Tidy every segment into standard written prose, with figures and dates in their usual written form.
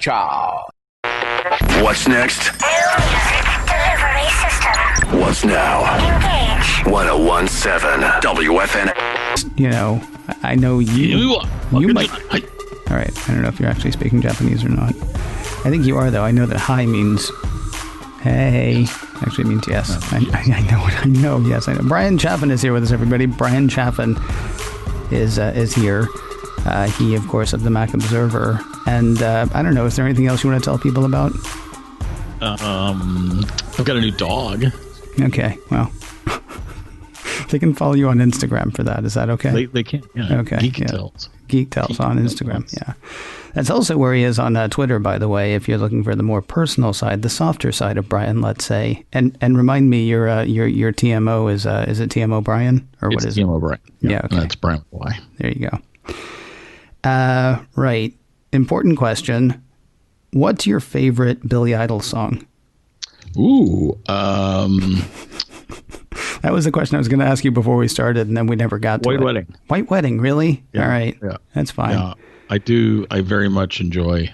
Ciao. What's next? New music delivery system. What's now? Engage. 1017 WFN. You know, I know you might. All right, I don't know if you're actually speaking Japanese or not. I think you are, though. I know that hi means hey. Actually, it means yes. I know what I know. Yes, I know. Bryan Chaffin is here with us, everybody. Bryan Chaffin is here. He, of course, of the Mac Observer. And I don't know, is there anything else you want to tell people about? I've got a new dog. Okay, well, they can follow you on Instagram for that. Is that okay? They can, yeah. Okay. Geek Tells. Geek Tells on Instagram, yeah. That's also where he is on Twitter, by the way, if you're looking for the more personal side, the softer side of Bryan, let's say. And remind me, your TMO is it TMO Bryan? Or what is TMO it? Bryan. Yeah, okay. That's Bryan Y. There you go. Right. Important question. What's your favorite Billy Idol song? Ooh. That was the question I was going to ask you before we started, and then we never got to White it. Wedding. White Wedding, really? Yeah, all right. Yeah. That's fine. Yeah, I do. I very much enjoy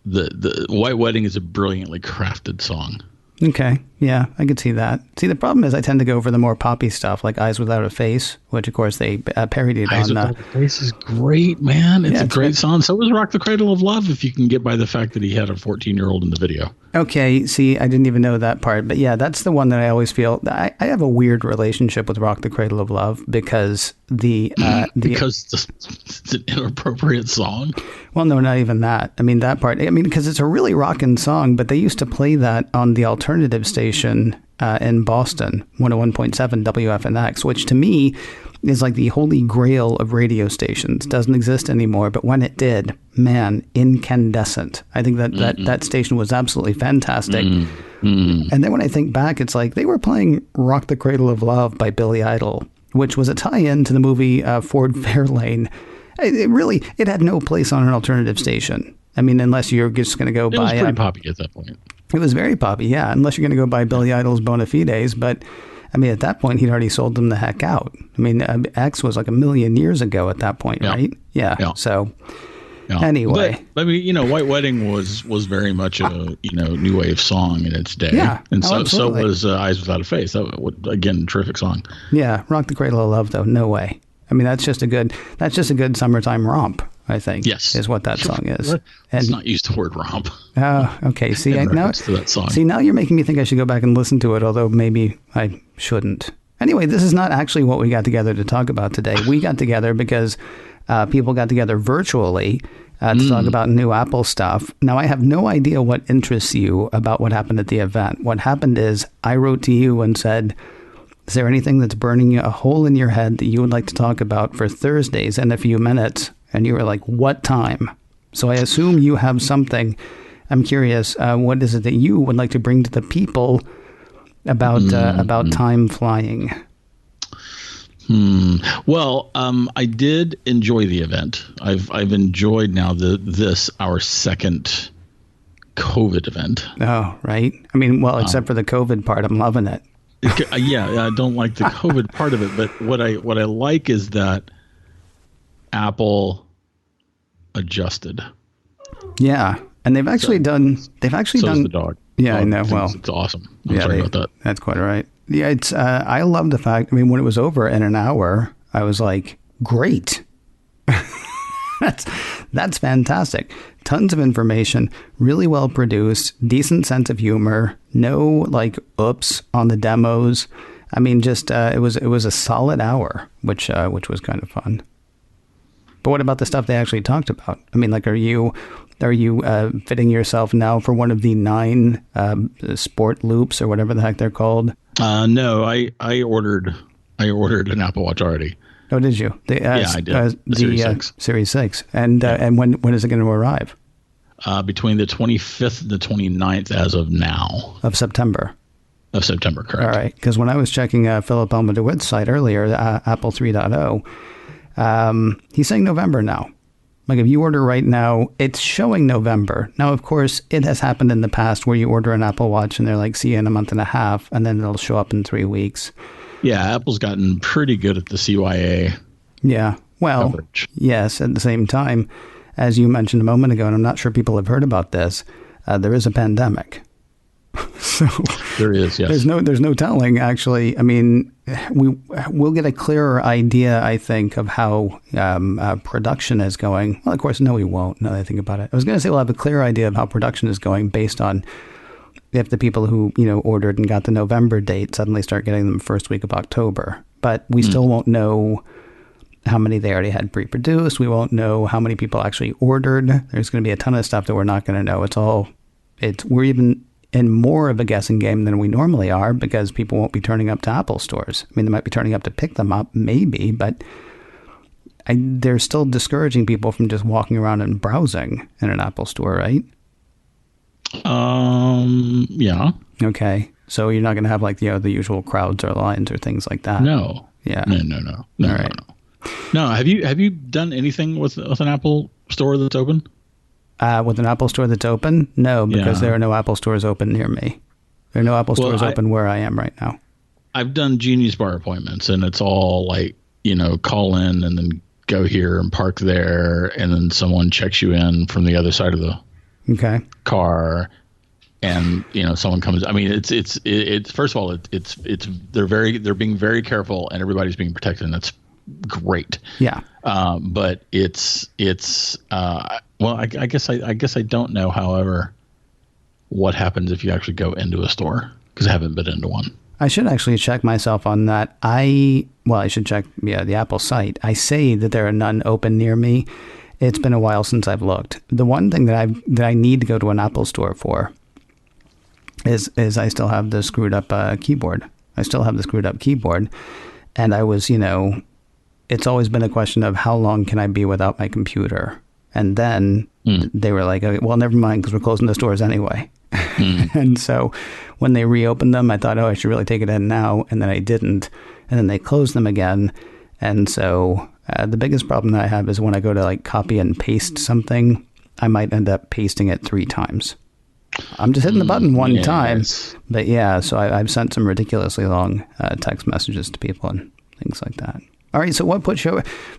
the White Wedding is a brilliantly crafted song. Okay. Yeah, I could see that. See, the problem is I tend to go for the more poppy stuff, like Eyes Without a Face, which, of course, they parodied Eyes on... Without a Face is great, man. It's a great song. So was Rock the Cradle of Love, if you can get by the fact that he had a 14-year-old in the video. Okay, see, I didn't even know that part. But yeah, that's the one that I always feel... I have a weird relationship with Rock the Cradle of Love because because it's an inappropriate song? Well, no, not even that. I mean, that part... I mean, because it's a really rockin' song, but they used to play that on the alternative station in Boston, 101.7 WFNX, which to me is like the holy grail of radio stations. Doesn't exist anymore, but when it did, man, incandescent. I think that station was absolutely fantastic. And then when I think back, it's like they were playing Rock the Cradle of Love by Billy Idol, which was a tie-in to the movie Ford Fairlane. It had no place on an alternative station. I mean, unless you're just going to go by... It was pretty poppy at that point. It was very poppy, yeah, unless you're going to go by Billy Idol's Bona Fides. But, I mean, at that point, he'd already sold them the heck out. I mean, X was like a million years ago at that point, right? Yeah. So, anyway. But, I mean, White Wedding was very much a, new wave song in its day. Yeah, and so absolutely. was Eyes Without a Face. That was, again, terrific song. Yeah, Rock the Cradle of Love, though, no way. I mean, that's just a good summertime romp, I think. Yes, is what that song is. Let's not use the word romp. Oh, okay. See, now you're making me think I should go back and listen to it, although maybe I shouldn't. Anyway, this is not actually what we got together to talk about today. We got together because people got together virtually to talk about new Apple stuff. Now, I have no idea what interests you about what happened at the event. What happened is I wrote to you and said, is there anything that's burning a hole in your head that you would like to talk about for Thursdays in a few minutes? And you were like, what time? So I assume you have something. I'm curious, what is it that you would like to bring to the people about time flying? Well, I did enjoy the event. I've enjoyed now our second COVID event. Oh, right. I mean, well, except for the COVID part, I'm loving it. Yeah, I don't like the COVID part of it, but what I like is that Apple adjusted. Yeah, and they've actually done the dog. Yeah, I know. Well, it's awesome. I'm sorry about that. That's quite all right. Yeah, it's. I love the fact. I mean, when it was over in an hour, I was like, great. That's fantastic. Tons of information, really well produced, decent sense of humor, no oops on the demos. I mean, just it was a solid hour, which was kind of fun. But what about the stuff they actually talked about? I mean, are you fitting yourself now for one of the 9 sport loops or whatever the heck they're called? No, I ordered an Apple Watch already. Oh, did you? I did. The Series 6. Series 6. And when is it going to arrive? Between the 25th and the 29th as of now. Of September. Of September, correct. All right. Because when I was checking Philip Elmer DeWitt's site earlier, Apple 3.0, he's saying November now. Like if you order right now, it's showing November. Now, of course, it has happened in the past where you order an Apple Watch and they're like, see you in a month and a half, and then it'll show up in 3 weeks. Yeah, Apple's gotten pretty good at the CYA. Yeah, well, coverage. Yes, at the same time. as you mentioned a moment ago, and I'm not sure people have heard about this, there is a pandemic. So there is, yes. There's no telling, actually. I mean, we'll get a clearer idea, I think, of how production is going. Well, of course, no, we won't. Now that I think about it, I was going to say we'll have a clear idea of how production is going based on if the people who ordered and got the November date suddenly start getting them first week of October. But we still won't know how many they already had pre-produced. We won't know how many people actually ordered. There's going to be a ton of stuff that we're not going to know. We're even in more of a guessing game than we normally are because people won't be turning up to Apple stores. I mean, they might be turning up to pick them up, maybe, but they're still discouraging people from just walking around and browsing in an Apple store, right? Yeah. Okay. So you're not going to have like the usual crowds or lines or things like that. No. Yeah. No. All right. No. Have you done anything with an Apple store that's open? With an Apple store that's open? No, because there are no Apple stores open near me. There are no Apple stores open where I am right now. I've done Genius Bar appointments, and it's all like, call in and then go here and park there, and then someone checks you in from the other side of the car, and someone comes. I mean, it's first of all, they're being very careful, and everybody's being protected, and that's great. Yeah. But it's well, I guess I don't know, however, what happens if you actually go into a store, because I haven't been into one. I should actually check myself on that. I should check the Apple site. I say that there are none open near me. It's been a while since I've looked. The one thing that I need to go to an Apple store for is I still have the screwed up keyboard. And I was, it's always been a question of how long can I be without my computer? And then they were like, okay, well, never mind, because we're closing the stores anyway. And so when they reopened them, I thought, I should really take it in now. And then I didn't. And then they closed them again. And so the biggest problem that I have is when I go to like copy and paste something, I might end up pasting it 3 times. I'm just hitting the button one time. But yeah, so I've sent some ridiculously long text messages to people and things like that. All right, so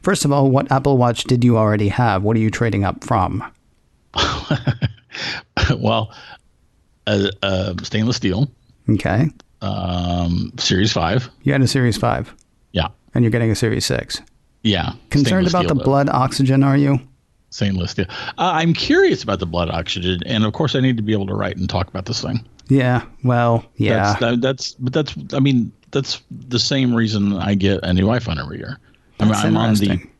first of all, what Apple Watch did you already have? What are you trading up from? Well, stainless steel. Okay. Series 5. You had a Series 5? Yeah. And you're getting a Series 6? Yeah. Concerned about the blood oxygen, are you? Stainless steel. I'm curious about the blood oxygen, and of course I need to be able to write and talk about this thing. Yeah, well, yeah. That's the same reason I get a new iPhone every year. I'm on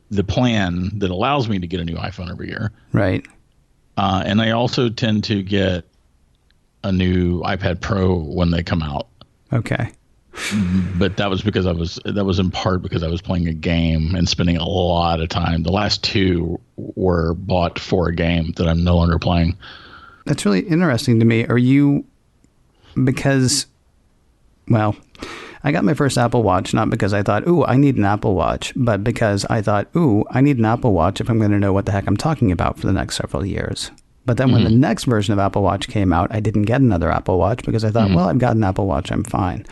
the plan that allows me to get a new iPhone every year. Right. And I also tend to get a new iPad Pro when they come out. Okay. But that was in part because I was playing a game and spending a lot of time. The last 2 were bought for a game that I'm no longer playing. That's really interesting to me. Are you, because, well, I got my first Apple Watch, not because I thought, I need an Apple Watch, but because I thought, I need an Apple Watch if I'm going to know what the heck I'm talking about for the next several years. But then when the next version of Apple Watch came out, I didn't get another Apple Watch because I thought, well, I've got an Apple Watch, I'm fine.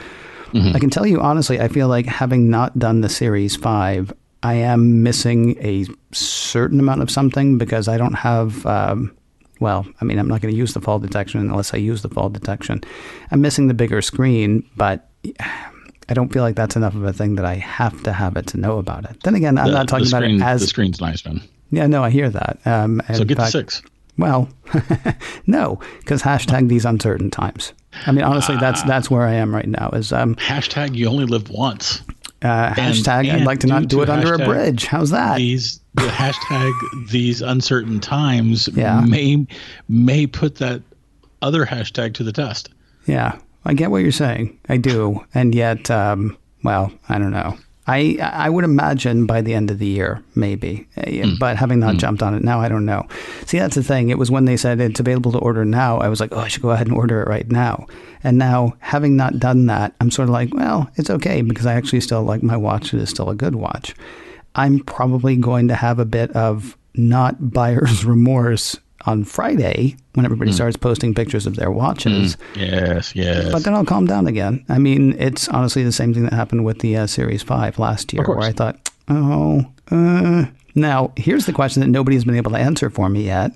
I can tell you honestly, I feel like having not done the Series 5, I am missing a certain amount of something because I don't have, well, I mean, I'm not going to use the fall detection unless I use the fall detection. I'm missing the bigger screen, but I don't feel like that's enough of a thing that I have to have it to know about it. Then again, I'm not talking about it as... The screen's nice, man. Yeah, no, I hear that. So get the 6. Well, no, because hashtag these uncertain times. I mean, honestly, that's where I am right now. Is hashtag you only live once. Hashtag I'd like to not do it under a bridge. How's that? The hashtag these uncertain times may put that other hashtag to the test. Yeah, I get what you're saying. I do, and yet, well, I don't know. I would imagine by the end of the year, maybe. But having not jumped on it now, I don't know. See, that's the thing. It was when they said it's available to order now, I was like, I should go ahead and order it right now. And now, having not done that, I'm sort of like, well, it's okay because I actually still like my watch. It is still a good watch. I'm probably going to have a bit of not buyer's remorse on Friday when everybody starts posting pictures of their watches. Yes. But then I'll calm down again. I mean, it's honestly the same thing that happened with the Series 5 last year where I thought, Now, here's the question that nobody's been able to answer for me yet.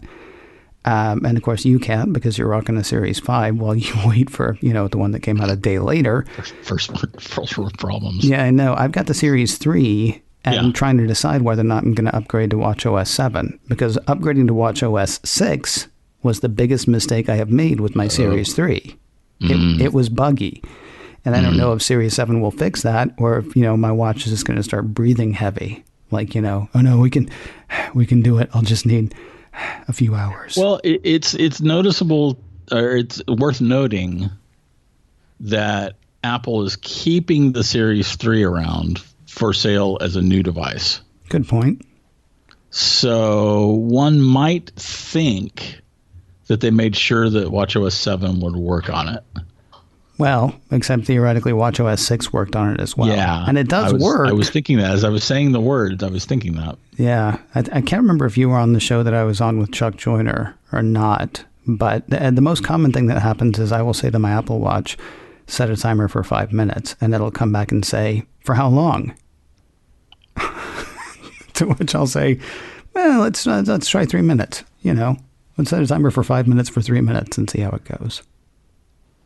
And of course, you can't because you're rocking a Series 5 while you wait for, the one that came out a day later. First world problems. Yeah, I know. I've got the Series 3 and I'm trying to decide whether or not I'm going to upgrade to WatchOS 7 because upgrading to WatchOS 6 was the biggest mistake I have made with my Series 3. It was buggy. And I don't know if Series 7 will fix that or if, my watch is just going to start breathing heavy. Like, oh no, we can do it. I'll just need a few hours. Well, it's noticeable, or it's worth noting that Apple is keeping the Series 3 around for sale as a new device. Good point. So one might think that they made sure that WatchOS 7 would work on it. Well, except theoretically WatchOS 6 worked on it as well. Yeah. And it does work. I was thinking that. As I was saying the words, I was thinking that. Yeah. I can't remember if you were on the show that I was on with Chuck Joyner or not. But the most common thing that happens is I will say to my Apple Watch, set a timer for 5 minutes. And it'll come back and say, for how long? To which I'll say, well, let's try 3 minutes. Let's set a timer for 5 minutes for 3 minutes and see how it goes.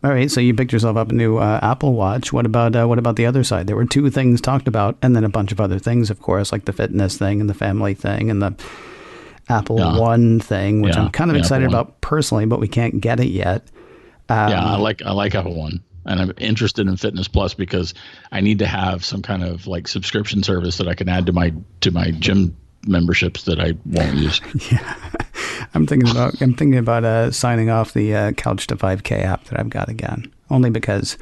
All right, so you picked yourself up a new Apple Watch. What about the other side? There were two things talked about, and then a bunch of other things, of course, like the fitness thing and the family thing and the Apple One thing, which I'm kind of excited about personally, but we can't get it yet. I like Apple One, and I'm interested in Fitness Plus because I need to have some kind of like subscription service that I can add to my gym memberships that I won't use. Yeah. I'm thinking about signing off the Couch to 5K app that I've got again, only because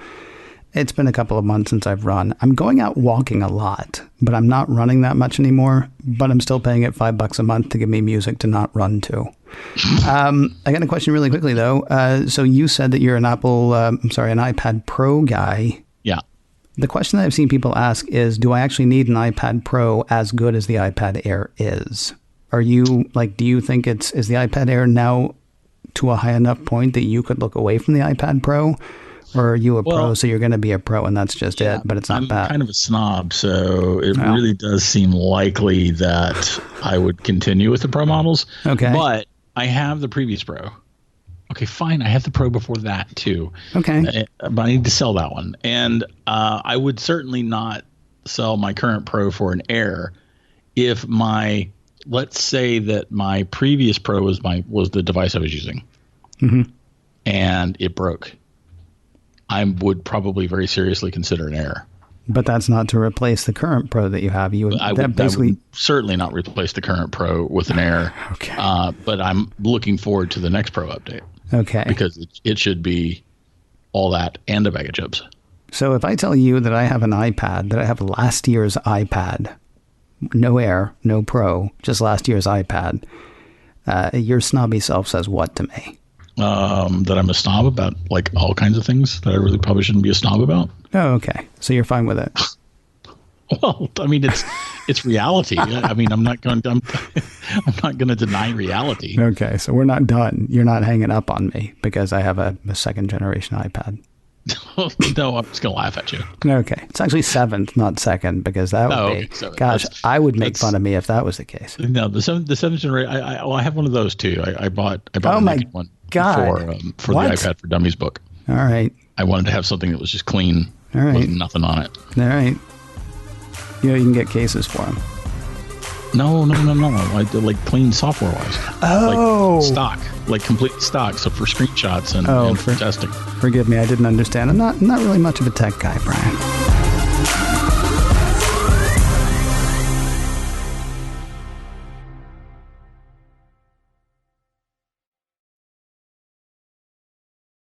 it's been a couple of months since I've run. I'm going out walking a lot, but I'm not running that much anymore, but I'm still paying it $5 a month to give me music to not run to. I got a question really quickly though. So you said that you're an iPad Pro guy. Yeah. The question that I've seen people ask is, do I actually need an iPad Pro as good as the iPad Air is? Are you do you think is the iPad Air now to a high enough point that you could look away from the iPad Pro? Or are you a pro, so you're going to be a pro and that's just it, but it's not bad? I'm kind of a snob, so it really does seem likely that I would continue with the Pro models. Okay. But I have the previous Pro. Okay, fine. I have the Pro before that too. Okay. But I need to sell that one. And I would certainly not sell my current Pro for an Air if let's say that my previous Pro was the device I was using, and it broke. I would probably very seriously consider an Air. But that's not to replace the current Pro that you have. I would certainly not replace the current Pro with an Air. Okay. But I'm looking forward to the next Pro update. Okay. Because it should be all that and a bag of chips. So if I tell you that I have an iPad, that I have last year's iPad, no Air, no Pro, just last year's iPad, your snobby self says what to me? That I'm a snob about like all kinds of things that I really probably shouldn't be a snob about. Oh, okay. So you're fine with it. Well, I mean, it's reality. I mean, I'm not going to deny reality. Okay. So we're not done. You're not hanging up on me because I have a second generation iPad. No, I'm just going to laugh at you. Okay. It's actually seventh, not second, because that would be, so gosh, I would make fun of me if that was the case. No, the seventh generation, I have one of those too. I bought a naked one for the iPad for Dummies book. All right. I wanted to have something that was just clean. All right. With nothing on it. All right. You can get cases for them. No. I did like clean software wise. Oh. Like stock, like complete stock. So for screenshots and for testing. Forgive me, I didn't understand. I'm not really much of a tech guy, Brian.